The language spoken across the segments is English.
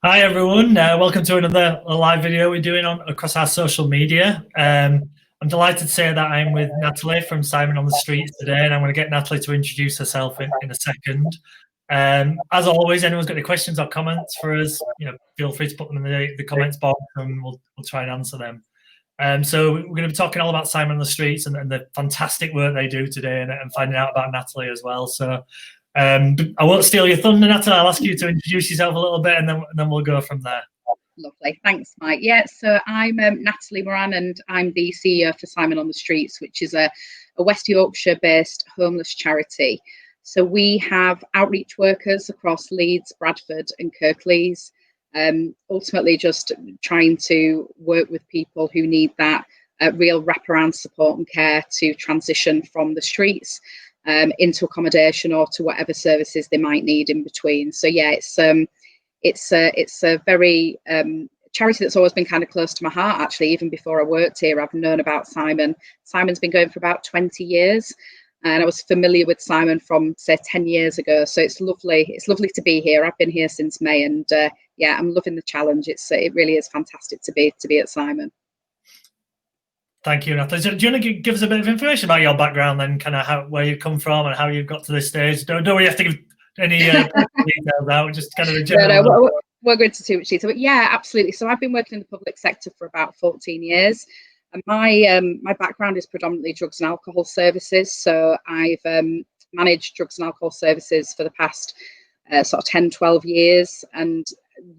Hi everyone, welcome to another live video we're doing across our social media. I'm delighted to say that I'm with Natalie from Simon on the Streets today, and I'm going to get Natalie to introduce herself in a second. As always, anyone's got any questions or comments for us, feel free to put them in the comments box, and we'll try and answer them. So we're going to be talking all about Simon on the Streets and the fantastic work they do today, and finding out about Natalie as well. So I won't steal your thunder, Natalie. I'll ask you to introduce yourself a little bit, and then we'll go from there. Lovely, thanks, Mike. Yeah, so I'm Natalie Moran, and I'm the CEO for Simon on the Streets, which is a West Yorkshire-based homeless charity. So we have outreach workers across Leeds, Bradford, and Kirklees. Ultimately, just trying to work with people who need that real wraparound support and care to transition from the streets into accommodation or to whatever services they might need in between. So yeah, it's a very charity that's always been kind of close to my heart, actually. Even before I worked here, I've known about Simon. Simon's been going for about 20 years, and I was familiar with Simon from, say, 10 years ago. So it's lovely to be here. I've been here since May, and yeah, I'm loving the challenge. It really is fantastic to be at Simon. Thank you, Natalie. So do you want to give us a bit of information about your background, then, kind of where you come from and how you've got to this stage? Don't worry, you have to give any details out, just kind of a general. No, we're going to too much detail, but yeah, absolutely. So I've been working in the public sector for about 14 years, and my background is predominantly drugs and alcohol services. So I've managed drugs and alcohol services for the past sort of 10, 12 years, and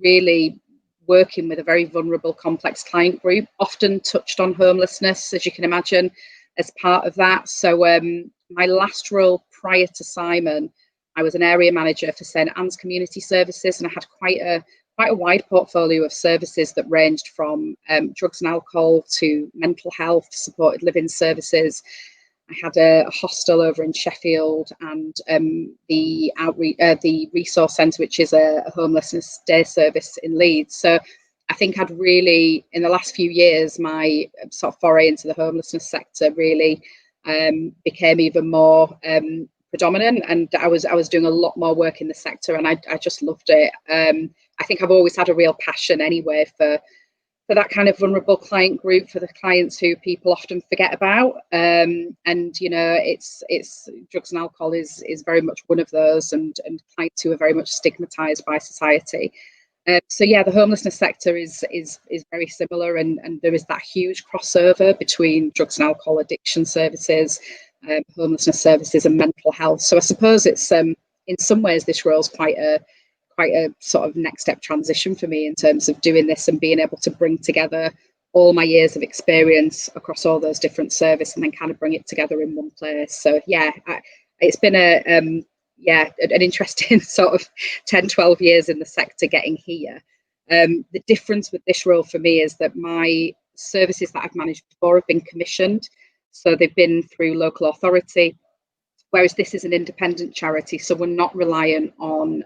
really working with a very vulnerable, complex client group, often touched on homelessness, as you can imagine, as part of that. So my last role prior to Simon, I was an area manager for St Anne's Community Services, and I had quite a wide portfolio of services that ranged from drugs and alcohol to mental health, supported living services. I had a hostel over in Sheffield, and the resource centre, which is a homelessness day service in Leeds. So I think I'd really, in the last few years, my sort of foray into the homelessness sector really became even more predominant, and I was doing a lot more work in the sector, and I just loved it. I think I've always had a real passion anyway for that kind of vulnerable client group, for the clients who people often forget about. And it's drugs and alcohol is very much one of those, and clients who are very much stigmatized by society. So yeah, the homelessness sector is very similar, and there is that huge crossover between drugs and alcohol addiction services, homelessness services, and mental health. So I suppose it's in some ways this role is quite a sort of next step transition for me in terms of doing this and being able to bring together all my years of experience across all those different services and then kind of bring it together in one place. So yeah, it's been an interesting sort of 10, 12 years in the sector getting here. The difference with this role for me is that my services that I've managed before have been commissioned. So they've been through local authority, whereas this is an independent charity, so we're not reliant on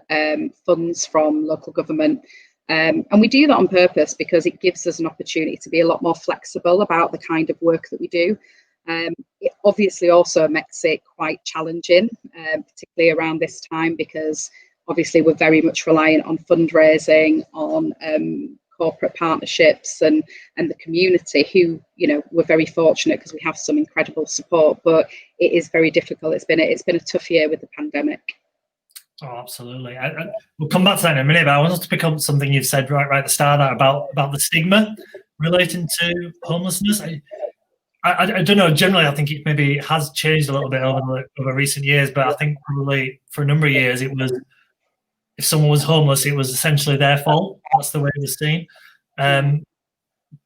funds from local government. And we do that on purpose because it gives us an opportunity to be a lot more flexible about the kind of work that we do. It obviously also makes it quite challenging, particularly around this time, because obviously we're very much reliant on fundraising, on corporate partnerships, and the community, who, we're very fortunate because we have some incredible support, but it is very difficult. It's been a tough year with the pandemic. Oh, absolutely. We'll come back to that in a minute, but I wanted to pick up something you've said right at the start about the stigma relating to homelessness. I don't know. Generally, I think it maybe has changed a little bit over recent years, but I think probably for a number of years it was, if someone was homeless, it was essentially their fault. That's the way it was seen.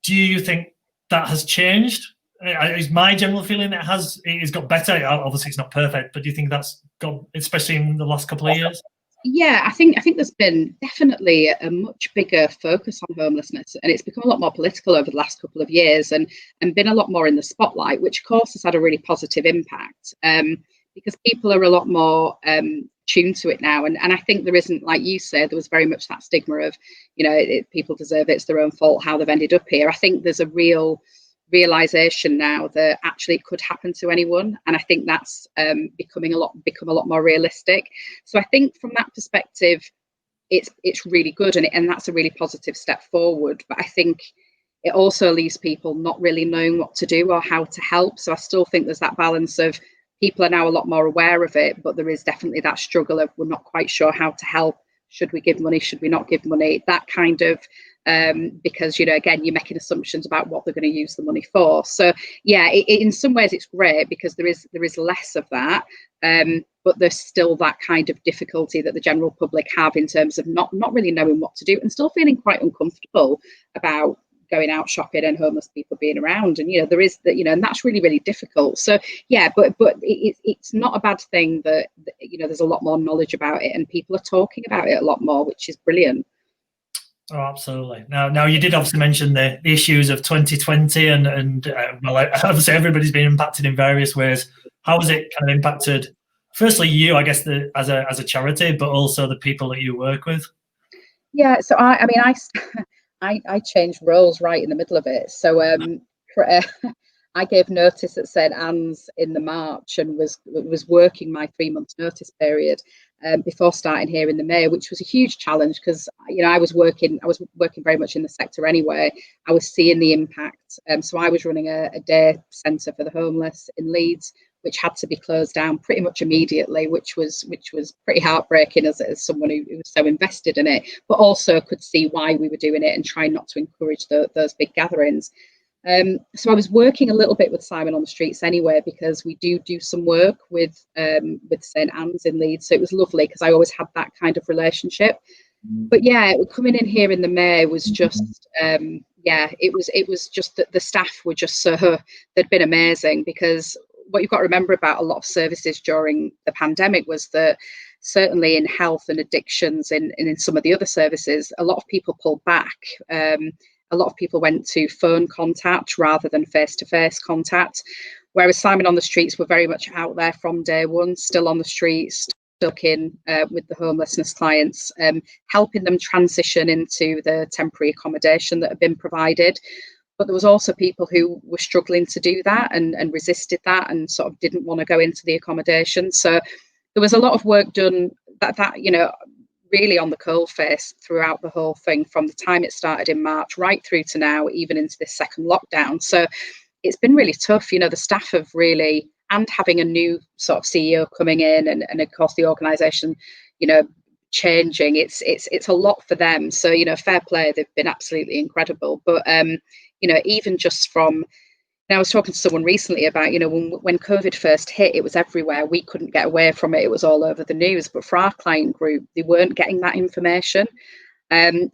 Do you think that has changed? Is my general feeling that it's got better? Obviously, it's not perfect, but do you think that's got, especially in the last couple of years? Yeah, I think there's been definitely a much bigger focus on homelessness, and it's become a lot more political over the last couple of years, and been a lot more in the spotlight, which of course has had a really positive impact, because people are a lot more tuned to it now, and I think there isn't, like you said, there was very much that stigma of, people deserve it, it's their own fault how they've ended up here. I think there's a real realization now that actually it could happen to anyone, and I think that's become a lot more realistic. So I think from that perspective, it's really good, and that's a really positive step forward. But I think it also leaves people not really knowing what to do or how to help. So I still think there's that balance of people are now a lot more aware of it, but there is definitely that struggle of we're not quite sure how to help. Should we give money? Should we not give money? That kind of, because, you know, again, you're making assumptions about what they're going to use the money for. So yeah, in some ways it's great because there is less of that, but there's still that kind of difficulty that the general public have in terms of not really knowing what to do and still feeling quite uncomfortable about going out shopping and homeless people being around. And, you know, there is that, you know, and that's really, really difficult. So yeah, but it's not a bad thing that, you know, there's a lot more knowledge about it and people are talking about it a lot more, which is brilliant. Oh, absolutely. Now you did obviously mention the issues of 2020 and well, obviously everybody's been impacted in various ways. How has it kind of impacted, firstly, you, I guess, as a charity, but also the people that you work with? Yeah, so I mean, I changed roles right in the middle of it. So I gave notice at St Anne's in the March and was working my 3 months notice period before starting here in the May, which was a huge challenge because, you know, I was working very much in the sector anyway. I was seeing the impact. So I was running a day centre for the homeless in Leeds, which had to be closed down pretty much immediately, which was pretty heartbreaking as someone who was so invested in it, but also could see why we were doing it and trying not to encourage those big gatherings. So I was working a little bit with Simon on the Streets anyway, because we do some work with St Anne's in Leeds. So it was lovely because I always had that kind of relationship. But yeah, coming in here in the May was just it was just that the staff were just so, they'd been amazing, because what you've got to remember about a lot of services during the pandemic was that certainly in health and addictions and in some of the other services, a lot of people pulled back. A lot of people went to phone contact rather than face-to-face contact, whereas Simon on the Streets were very much out there from day one, still on the streets, stuck in with the homelessness clients, helping them transition into the temporary accommodation that had been provided. But there was also people who were struggling to do that and resisted that and sort of didn't want to go into the accommodation. So there was a lot of work done that you know, really on the coalface throughout the whole thing, from the time it started in March right through to now, even into this second lockdown. So it's been really tough. You know, the staff have really, and having a new sort of CEO coming in and of course the organisation, you know, changing, it's a lot for them. So, you know, fair play, they've been absolutely incredible. But you know, even just from, I was talking to someone recently about, you know, when COVID first hit, it was everywhere. We couldn't get away from it. It was all over the news. But for our client group, they weren't getting that information.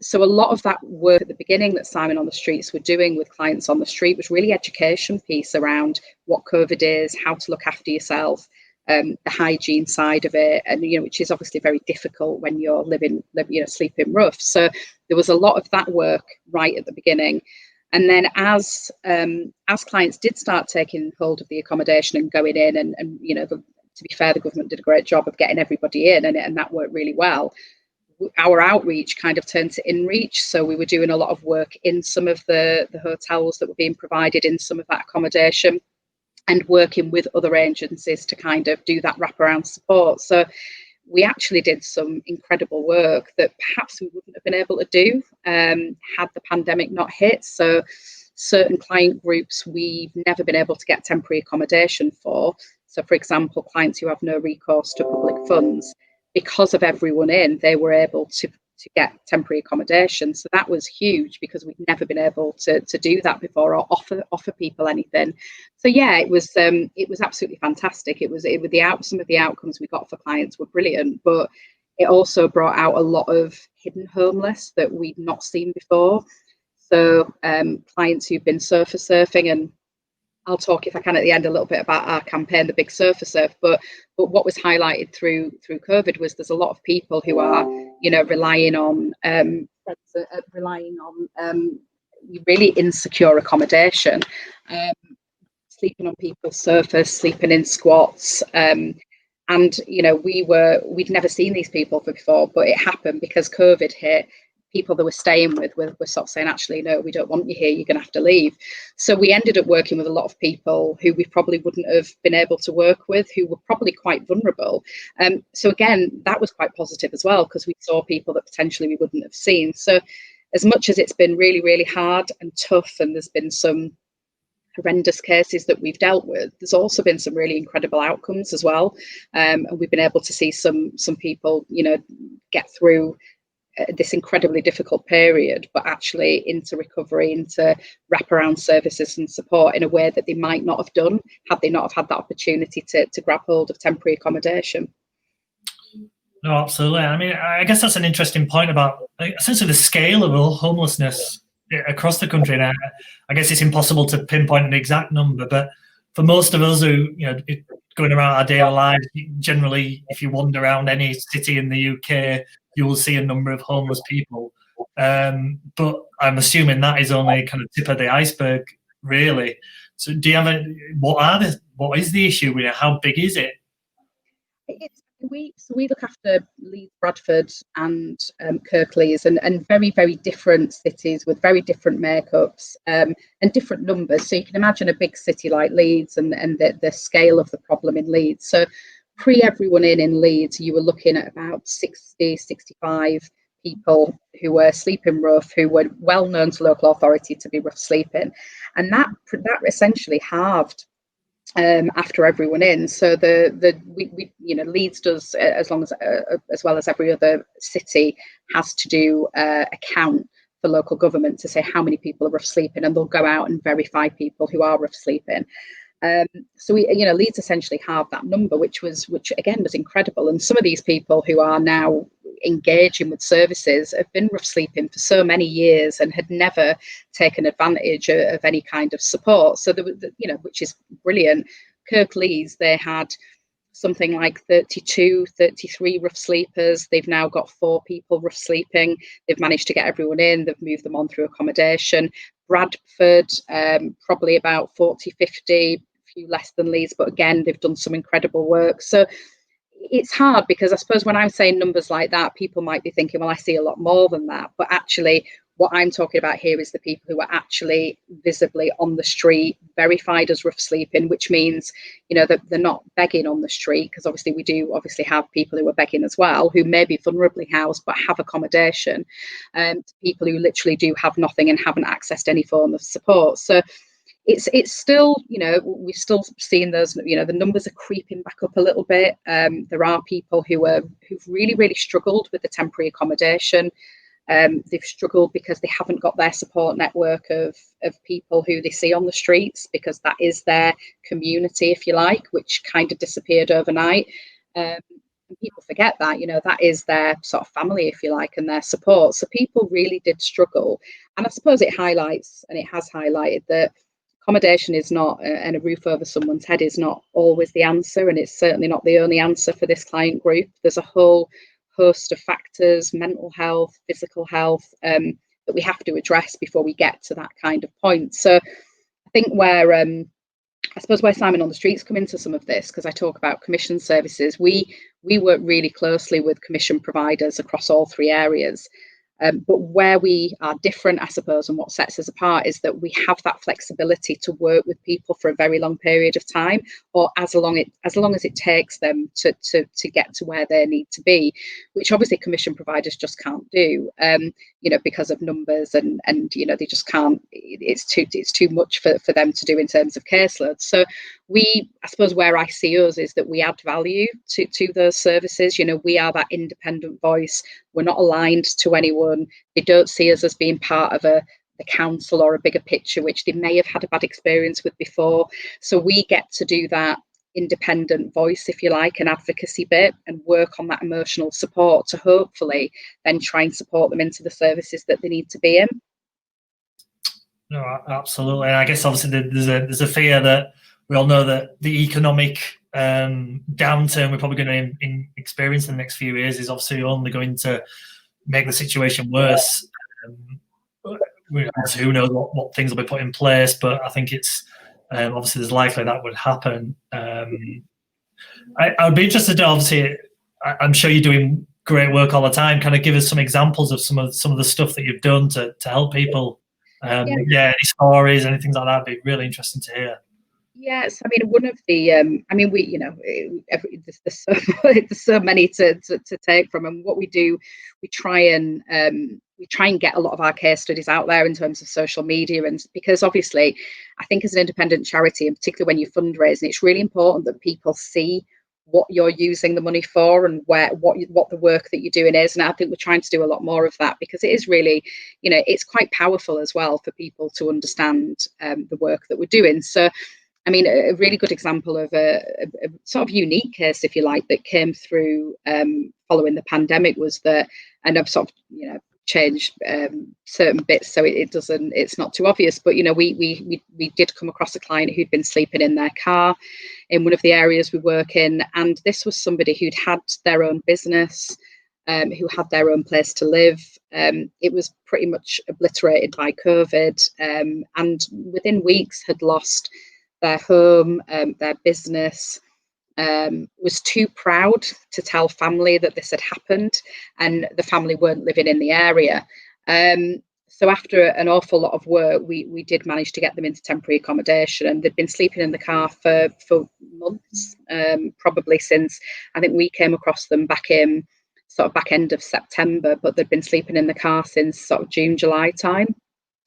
So a lot of that work at the beginning that Simon on the Streets were doing with clients on the street was really education piece around what COVID is, how to look after yourself, the hygiene side of it, and, you know, which is obviously very difficult when you're sleeping rough. So there was a lot of that work right at the beginning. And then as clients did start taking hold of the accommodation and going in, and you know, to be fair, the government did a great job of getting everybody in, and that worked really well. Our outreach kind of turned to inreach. So we were doing a lot of work in some of the hotels that were being provided in some of that accommodation, and working with other agencies to kind of do that wraparound support. So we actually did some incredible work that perhaps we wouldn't have been able to do had the pandemic not hit. So certain client groups we've never been able to get temporary accommodation for. So for example, clients who have no recourse to public funds, because of everyone in, they were able to get temporary accommodation. So that was huge, because we'd never been able to do that before, or offer people anything. So yeah, it was absolutely fantastic. Some of the outcomes we got for clients were brilliant, but it also brought out a lot of hidden homeless that we'd not seen before. So clients who've been surfing, and I'll talk, if I can, at the end a little bit about our campaign, the Big Surfer Surf. But what was highlighted through COVID was there's a lot of people who are, you know, relying on really insecure accommodation, sleeping on people's sofas, sleeping in squats. And you know, we'd never seen these people before, but it happened because COVID hit. people that we're staying with were sort of saying, actually, no, we don't want you here, you're going to have to leave. So we ended up working with a lot of people who we probably wouldn't have been able to work with, who were probably quite vulnerable. So again, that was quite positive as well, because we saw people that potentially we wouldn't have seen. So as much as it's been really, really hard and tough, and there's been some horrendous cases that we've dealt with, there's also been some really incredible outcomes as well. And we've been able to see some people, you know, get through this incredibly difficult period, but actually into recovery, into wraparound services and support in a way that they might not have done had they not have had that opportunity to grab hold of temporary accommodation. No, absolutely. I mean, I guess that's an interesting point about essentially the scale of homelessness across the country. And I guess it's impossible to pinpoint an exact number, but for most of us who, you know, going around our daily lives, generally, if you wander around any city in the UK, you will see a number of homeless people. But I'm assuming that is only kind of tip of the iceberg, really. So do you have what is the issue with it? How big is it? We look after Leeds, Bradford and Kirklees, and very, very different cities with very different makeups and different numbers. So you can imagine a big city like Leeds and the scale of the problem in Leeds. So pre everyone in Leeds, you were looking at about 60, 65 people who were sleeping rough, who were well known to local authority to be rough sleeping. And that essentially halved after everyone in. So we you know, Leeds does as well as every other city has to do a count for local government to say how many people are rough sleeping, and they'll go out and verify people who are rough sleeping. So we, you know, Leeds essentially halved that number, which again was incredible. And some of these people who are now engaging with services have been rough sleeping for so many years and had never taken advantage of any kind of support. So there was, you know, which is brilliant. Kirklees, they had something like 32, 33 rough sleepers. They've now got 4 people rough sleeping. They've managed to get everyone in. They've moved them on through accommodation. Bradford, probably about 40, 50, a few less than Leeds, but again, they've done some incredible work. So it's hard, because I suppose when I'm saying numbers like that, people might be thinking, well, I see a lot more than that. But actually, what I'm talking about here is the people who are actually visibly on the street, verified as rough sleeping, which means, you know, that they're not begging on the street, because obviously we do have people who are begging as well, who may be vulnerably housed but have accommodation, people who literally do have nothing and haven't accessed any form of support. So it's still, you know, we've still seen those, you know, the numbers are creeping back up a little bit. There are people who've really, really struggled with the temporary accommodation. They've struggled because they haven't got their support network of people who they see on the streets, because that is their community, if you like, which kind of disappeared overnight. And people forget that, you know, that is their sort of family, if you like, and their support. So people really did struggle. And I suppose it highlights, and it has highlighted, that accommodation is not, and a roof over someone's head is not always the answer, and it's certainly not the only answer for this client group. There's a whole host of factors, mental health, physical health, that we have to address before we get to that kind of point. So I think where Simon on the Streets come into some of this, because I talk about commission services, we work really closely with commission providers across all 3 areas. But where we are different, I suppose, and what sets us apart is that we have that flexibility to work with people for a very long period of time, or as long as it takes them to get to where they need to be, which obviously commission providers just can't do, you know, because of numbers and you know, they just can't. It's too much for them to do in terms of caseload. So I suppose where I see us is that we add value to those services. You know, we are that independent voice. We're not aligned to anyone. They don't see us as being part of the council or a bigger picture, which they may have had a bad experience with before. So we get to do that independent voice, if you like, an advocacy bit, and work on that emotional support to hopefully then try and support them into the services that they need to be in. No, absolutely. And I guess obviously there's a fear that we all know that the economic downturn we're probably going to experience in the next few years is obviously only going to make the situation worse. Who knows what things will be put in place, but I think it's obviously there's likely that would happen. I would be interested to, obviously, I'm sure you're doing great work all the time. Kind of give us some examples of some of the stuff that you've done to help people. Any stories, anything like that would be really interesting to hear. Yes, I mean, one of the, I mean, we, you know, there's so many to take from, and what we do, we try and get a lot of our case studies out there in terms of social media, and because obviously, I think as an independent charity, and particularly when you're fundraising, it's really important that people see what you're using the money for and what the work that you're doing is. And I think we're trying to do a lot more of that, because it is really, you know, it's quite powerful as well for people to understand the work that we're doing. So, I mean, a really good example of a sort of unique case, if you like, that came through following the pandemic was that, and I've sort of, you know, changed certain bits so it's not too obvious, but, you know, we did come across a client who'd been sleeping in their car in one of the areas we work in, and this was somebody who'd had their own business, who had their own place to live. It was pretty much obliterated by COVID, and within weeks had lost their home, their business, was too proud to tell family that this had happened, and the family weren't living in the area. So after an awful lot of work, we did manage to get them into temporary accommodation, and they'd been sleeping in the car for months, probably since, I think we came across them back in sort of back end of September, but they'd been sleeping in the car since sort of June, July time.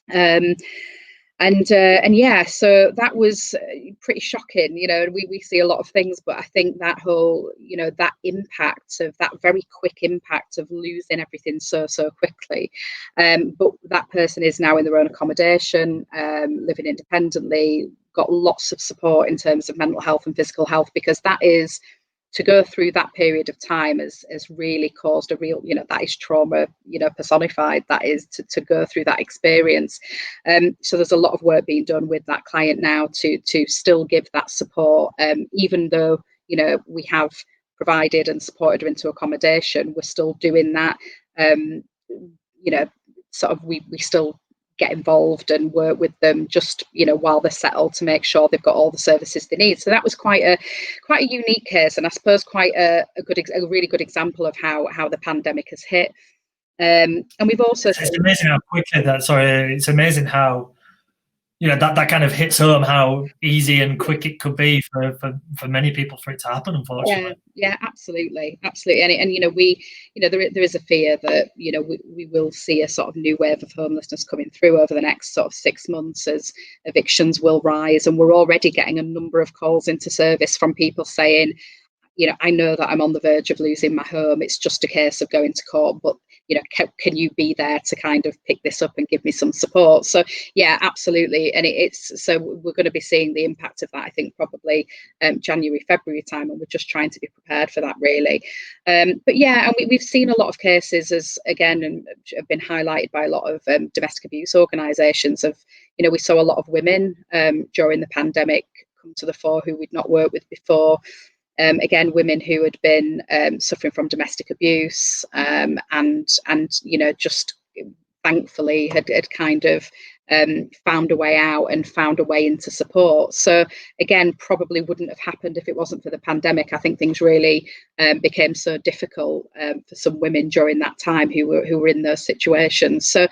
And yeah, so that was pretty shocking, you know. We see a lot of things, but I think that whole, you know, that impact of that very quick impact of losing everything so quickly. But that person is now in their own accommodation, living independently, got lots of support in terms of mental health and physical health, because that is, to go through that period of time has really caused a real, you know, that is trauma, you know, personified. That is to go through that experience. So there's a lot of work being done with that client now to still give that support, even though, you know, we have provided and supported them into accommodation. We're still doing that. You know, sort of we still get involved and work with them, just, you know, while they're settled, to make sure they've got all the services they need. So that was quite a unique case, and I suppose quite a really good example of how the pandemic has hit. And we've also, it's amazing how quickly that, sorry, it's amazing how, you know, that kind of hits home how easy and quick it could be for many people for it to happen, unfortunately. Yeah, absolutely. And you know, there is a fear that, you know, we will see a sort of new wave of homelessness coming through over the next sort of 6 months, as evictions will rise, and we're already getting a number of calls into service from people saying, you know, I know that I'm on the verge of losing my home. It's just a case of going to court, but, you know, can you be there to kind of pick this up and give me some support? So yeah, absolutely. And it's so we're going to be seeing the impact of that, I think, probably January, February time, and we're just trying to be prepared for that, really. But yeah, and we've seen a lot of cases, as again, and have been highlighted by a lot of domestic abuse organisations. Of, you know, we saw a lot of women during the pandemic come to the fore who we'd not worked with before. Again, women who had been suffering from domestic abuse, and you know, just thankfully had kind of found a way out and found a way into support. So again, probably wouldn't have happened if it wasn't for the pandemic. I think things really became so difficult for some women during that time who were in those situations. So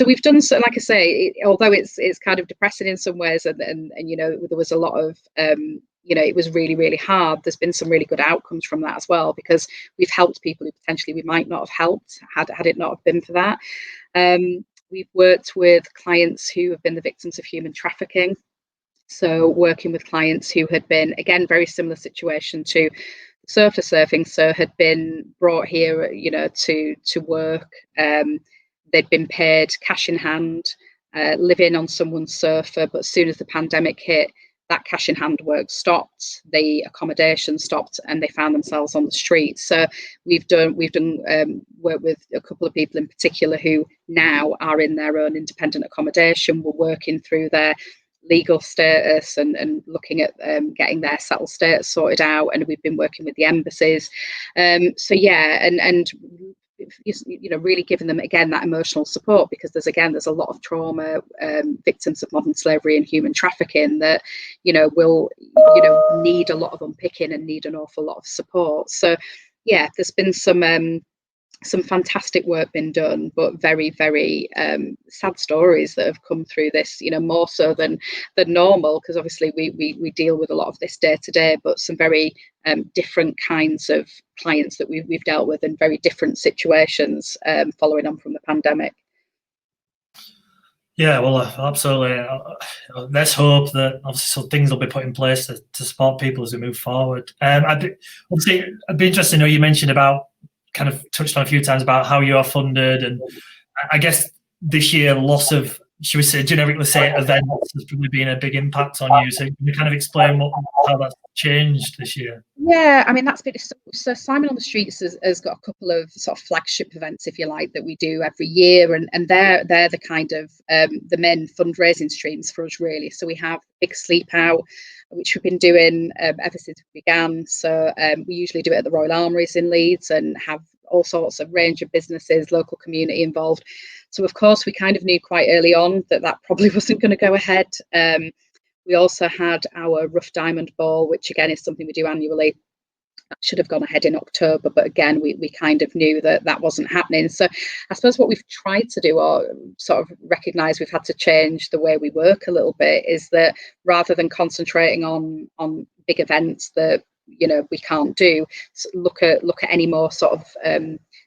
we've done, so like I say, although it's kind of depressing in some ways, and you know, there was a lot of you know, it was really, really hard. There's been some really good outcomes from that as well, because we've helped people who potentially we might not have helped had it not have been for that. We've worked with clients who have been the victims of human trafficking. So working with clients who had been, again, very similar situation to surfer surfing. So had been brought here, you know, to work. They'd been paid cash in hand, living on someone's surfer. But as soon as the pandemic hit, that cash in hand work stopped, the accommodation stopped, and they found themselves on the street. So we've done work with a couple of people in particular who now are in their own independent accommodation. We're working through their legal status and looking at getting their settled status sorted out, and we've been working with the embassies. So yeah, and you know, really giving them again that emotional support, because there's a lot of trauma, victims of modern slavery and human trafficking that, you know, will, you know, need a lot of unpicking and need an awful lot of support. So yeah, there's been some some fantastic work been done, but very, very sad stories that have come through this, you know, more so than normal, because obviously we deal with a lot of this day to day, but some very different kinds of clients that we've dealt with in very different situations following on from the pandemic. Yeah, well, absolutely. Let's hope that obviously some things will be put in place to support people as we move forward. I'd be interested to know, you mentioned about, kind of touched on a few times about how you are funded, and I guess this year loss of, should we say, generically say, events has probably been a big impact on you. So can you kind of explain how that's changed this year? Yeah, I mean, that's been so Simon on the Streets has got a couple of sort of flagship events, if you like, that we do every year, and they're the kind of the main fundraising streams for us, really. So we have Big Sleep Out, which we've been doing ever since we began. So we usually do it at the Royal Armouries in Leeds, and have all sorts of range of businesses, local community involved. So of course we kind of knew quite early on that probably wasn't going to go ahead. We also had our Rough Diamond Ball, which again is something we do annually. That should have gone ahead in October, but again, we kind of knew that wasn't happening. So I suppose what we've tried to do, or sort of recognise we've had to change the way we work a little bit, is that rather than concentrating on big events that, you know, we can't do, look at any more sort of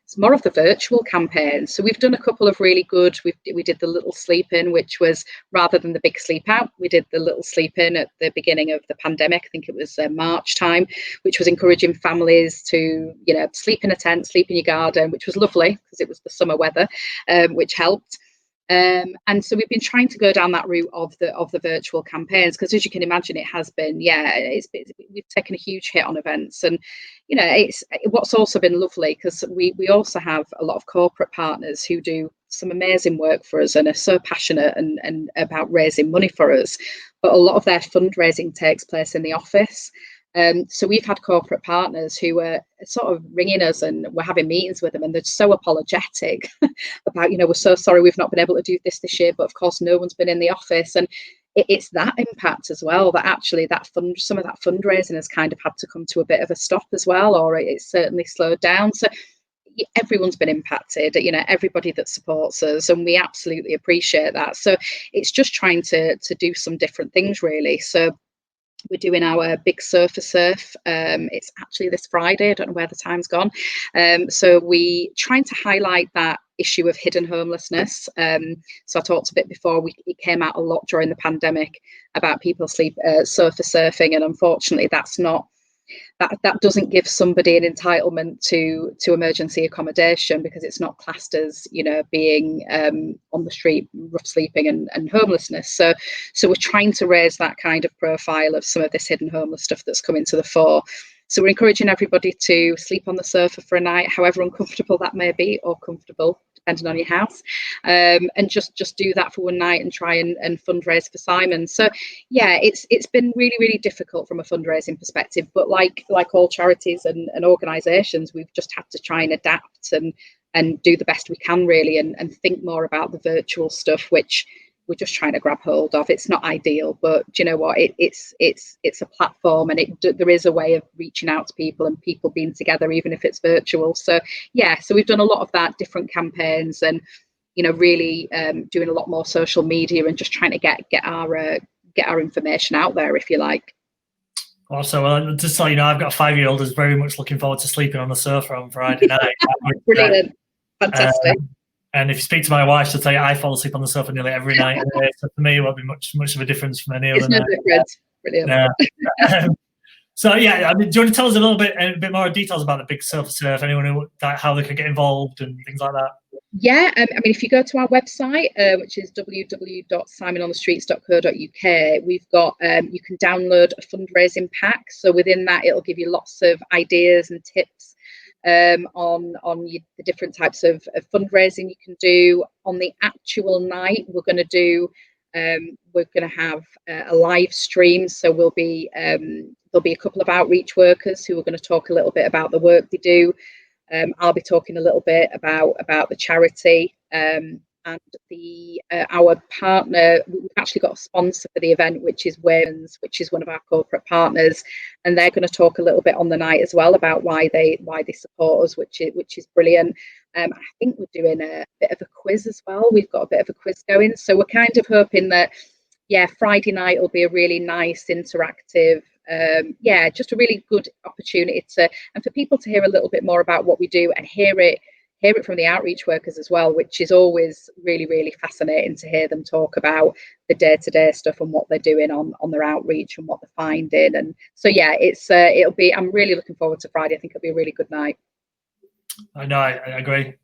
it's more of the virtual campaigns. So we've done a couple of really good. We did the Little Sleep In, which was, rather than the Big Sleep Out, we did the Little Sleep In at the beginning of the pandemic. I think it was March time, which was encouraging families to, you know, sleep in a tent, sleep in your garden, which was lovely because it was the summer weather, which helped. And so we've been trying to go down that route of the virtual campaigns, because as you can imagine, it has been, we've taken a huge hit on events. And you know, it's what's also been lovely, because we also have a lot of corporate partners who do some amazing work for us and are so passionate and about raising money for us, but a lot of their fundraising takes place in the office. So we've had corporate partners who are sort of ringing us, and we're having meetings with them, and they're so apologetic about, you know, we're so sorry we've not been able to do this year, but of course no one's been in the office. And it's that impact as well, that actually some of that fundraising has kind of had to come to a bit of a stop as well, or it's certainly slowed down. So everyone's been impacted, you know, everybody that supports us, and we absolutely appreciate that. So it's just trying to do some different things, really. So we're doing our big surfer surf. It's actually this Friday. I don't know where the time's gone. So we trying to highlight that issue of hidden homelessness. So I talked a bit before, it came out a lot during the pandemic about people surfer surfing, and unfortunately that doesn't give somebody an entitlement to emergency accommodation, because it's not classed as, you know, being on the street, rough sleeping and homelessness. So we're trying to raise that kind of profile of some of this hidden homeless stuff that's coming to the fore. So we're encouraging everybody to sleep on the sofa for a night, however uncomfortable that may be, or comfortable, depending on your house, and just do that for one night and try and fundraise for Simon. So yeah, it's been really, really difficult from a fundraising perspective, but like all charities and organisations, we've just had to try and adapt and do the best we can, really, and think more about the virtual stuff, which we're just trying to grab hold of. It's not ideal, but do you know what? It's a platform, and there is a way of reaching out to people and people being together, even if it's virtual. So yeah, so we've done a lot of that, different campaigns, and you know, really doing a lot more social media and just trying to get our information out there, if you like. Also, just so you know, I've got a 5-year-old who's very much looking forward to sleeping on the sofa on Friday night. Brilliant, fantastic. And if you speak to my wife, she'll tell you I fall asleep on the sofa nearly every night. Anyway, so for me, it won't be much of a difference from any other night. It's no different. Brilliant. So yeah, I mean, do you want to tell us a bit more details about the Big Surfer Surf? Anyone who how they can get involved and things like that? Yeah, I mean, if you go to our website, which is www.simononthestreets.co.uk, we've got you can download a fundraising pack. So within that, it'll give you lots of ideas and tips on the different types of fundraising you can do. On the actual night, we're going to have a live stream. So there'll be a couple of outreach workers who are going to talk a little bit about the work they do. I'll be talking a little bit about the charity, and and the our partner, we've actually got a sponsor for the event, which is Wales, which is one of our corporate partners, and they're going to talk a little bit on the night as well about why they support us, which is brilliant. I think we're doing a bit of a quiz as well. We've got a bit of a quiz going, so we're kind of hoping that, yeah, Friday night will be a really nice, interactive, just a really good opportunity and for people to hear a little bit more about what we do and hear it from the outreach workers as well, which is always really, really fascinating to hear them talk about the day-to-day stuff and what they're doing on their outreach and what they're finding. And so, yeah, I'm really looking forward to Friday. I think it'll be a really good night. I know, I agree.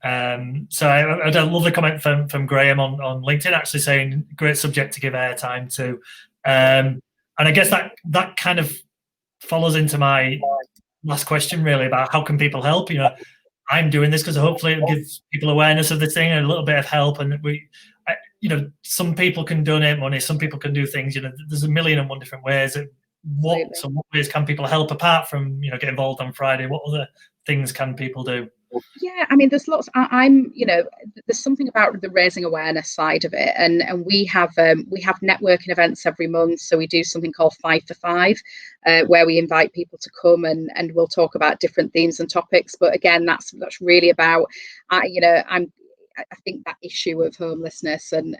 So I love the comment from Graham on LinkedIn, actually saying great subject to give airtime to. And I guess that kind of follows into my last question, really, about how can people help. I'm doing this because hopefully it gives people awareness of the thing and a little bit of help. And some people can donate money, some people can do things. There's a million and one different ways. What ways can people help apart from get involved on Friday? What other things can people do? Yeah, I mean, there's lots. There's something about the raising awareness side of it, and we have networking events every month. So we do something called 5 for 5, where we invite people to come and we'll talk about different themes and topics. But again, that's really about, I think that issue of homelessness and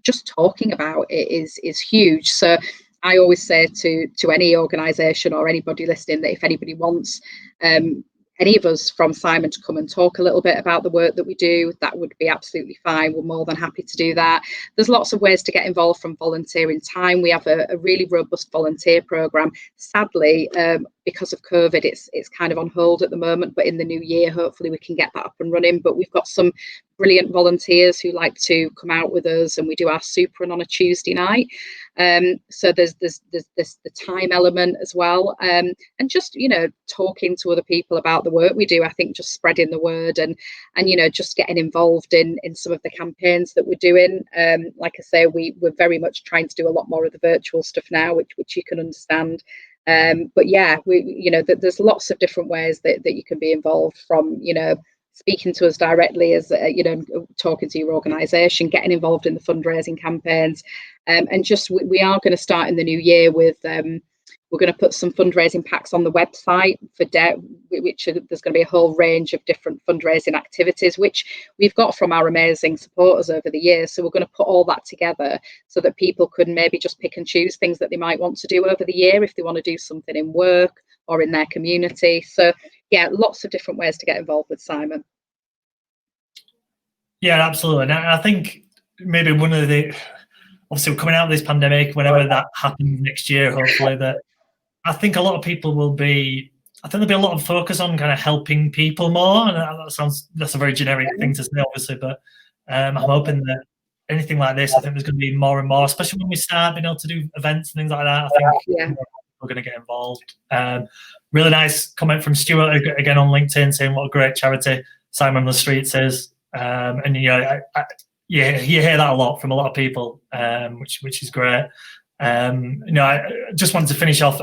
just talking about it is huge. So I always say to any organisation or anybody listening that if anybody wants any of us from Simon to come and talk a little bit about the work that we do, that would be absolutely fine. We're more than happy to do that. There's lots of ways to get involved from volunteering time. We have a really robust volunteer programme. Sadly, because of COVID, it's kind of on hold at the moment, but in the new year, hopefully we can get that up and running. But we've got some brilliant volunteers who like to come out with us, and we do our soup run on a Tuesday night. So there's the time element as well, and just talking to other people about the work we do. I think just spreading the word and just getting involved in some of the campaigns that we're doing. Like I say, we're very much trying to do a lot more of the virtual stuff now, which you can understand. But yeah, there's lots of different ways that you can be involved, from speaking to us directly, as talking to your organisation, getting involved in the fundraising campaigns, and just we are going to start in the new year with we're going to put some fundraising packs on the website for debt, which there's going to be a whole range of different fundraising activities which we've got from our amazing supporters over the years. So we're going to put all that together so that people can maybe just pick and choose things that they might want to do over the year if they want to do something in work or in their community. So yeah, lots of different ways to get involved with Simon. Yeah, absolutely. And I think maybe obviously we're coming out of this pandemic, whenever that happens next year, hopefully, that I think a lot of people there'll be a lot of focus on kind of helping people more. And that's a very generic thing to say, obviously, but I'm hoping that anything like this, I think there's going to be more and more, especially when we start being able to do events and things like that. I think we're going to get involved. Really nice comment from Stuart again on LinkedIn saying what a great charity Simon on the Streets is. And you hear that a lot from a lot of people, which is great. I just wanted to finish off,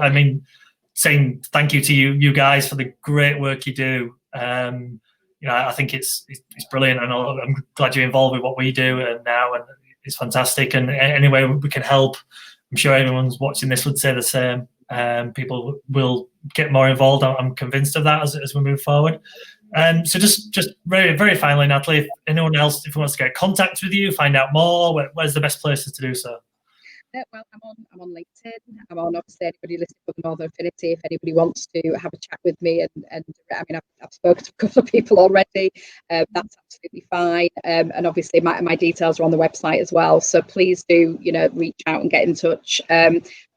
saying thank you to you guys for the great work you do. I think it's brilliant, and I'm glad you're involved with what we do now, and it's fantastic. And any way we can help, I'm sure everyone's watching this would say the same. People will get more involved. I'm convinced of that as we move forward. So just very, very finally, Natalie, if anyone else, if wants to get in contact with you, find out more, where's the best places to do so? Well, I'm on LinkedIn. I'm on, obviously, anybody listening from Northern Affinity. If anybody wants to have a chat with me, and I've spoken to a couple of people already. That's absolutely fine. And obviously, my details are on the website as well. So please do, reach out and get in touch.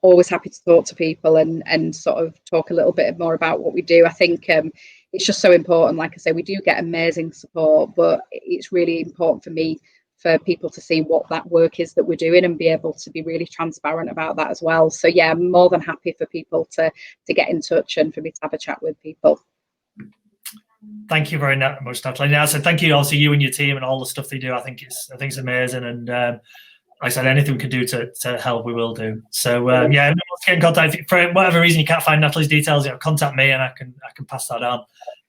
Always happy to talk to people and sort of talk a little bit more about what we do. I think it's just so important. Like I say, we do get amazing support, but it's really important for me for people to see what that work is that we're doing and be able to be really transparent about that as well. So yeah, I'm more than happy for people to get in touch and for me to have a chat with people. Thank you very much, Natalie. Now, so thank you also you and your team and all the stuff they do. I think it's amazing, and like I said, anything we can do to help, we will do. So yeah, let's get in contact. For whatever reason you can't find Natalie's details, contact me and I can pass that on.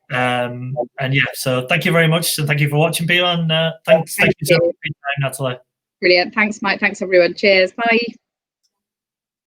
And yeah, so thank you very much, and thank you for watching, people, and thank you so much for your time, Natalie. Brilliant. Thanks, Mike. Thanks, everyone. Cheers. Bye.